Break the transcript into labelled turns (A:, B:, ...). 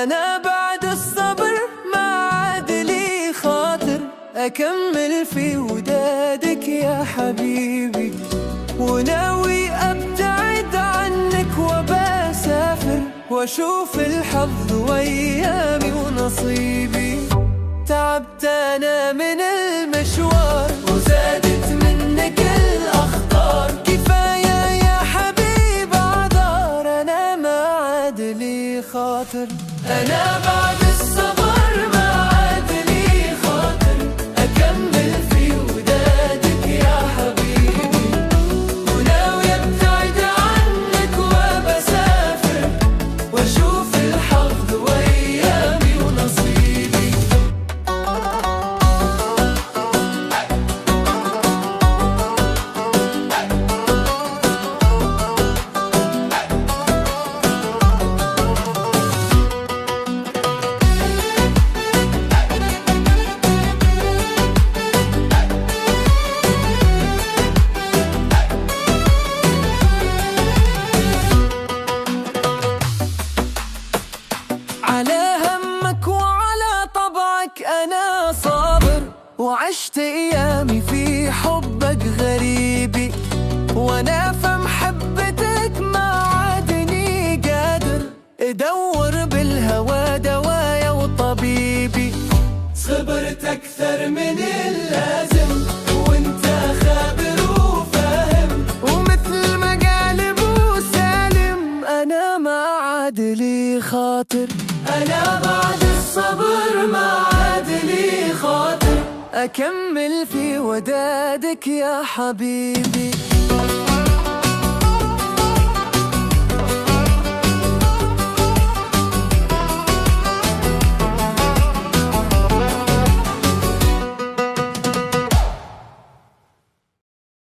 A: أنا بعد الصبر ما عاد لي خاطر أكمل في ودادك يا حبيبي، وناوي أبتعد عنك وبسافر وأشوف الحظ وأيامي ونصيبي. تعبت أنا من المشوار وزادت منك الأخطار، كفاية يا حبيب أعذار أنا ما عاد لي خاطر. أنا بعد الصبر ما عاد لي خاطر أكمل في ودادك يا حبيبي، وناوي أبتعد عنك وبسافر وأشوف الحظ وأيامي ونصيبي. على همك وعلى طبعك أنا صابر، وعشت أيامي في حبك غريبي، وأنا في محبتك ما عادني قادر أدور بالهوى دوايا وطبيبي. صبرت أكثر من اللازم وأنت خابر وفاهم، ومثل ما قال أبو سالم أنا ما عاد لي خاطر. أنا بعد الصبر ما عاد لي خاطر أكمل في ودادك يا حبيبي.